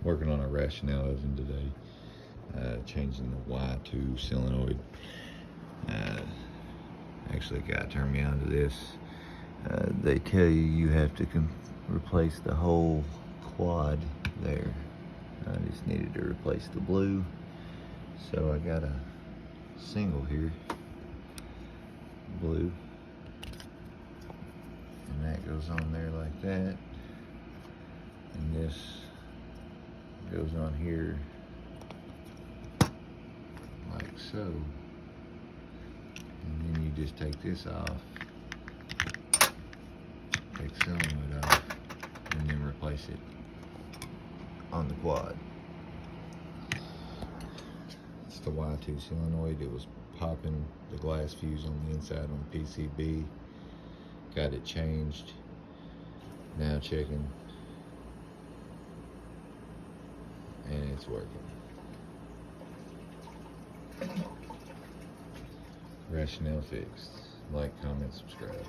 Working on a rationale oven today, changing the Y2 solenoid. Actually, a guy turned me on to this. They tell you have to replace the whole quad there. I just needed to replace the blue, so I got a single here, blue, and that goes on there like that, and this goes on here like so, and then you just take this off, take the solenoid off, and then replace it on the quad. It's the Y2 solenoid. It was popping the glass fuse on the inside on the PCB. Got it changed. Now checking, and it's working. Rationale fixed. Like, comment, subscribe.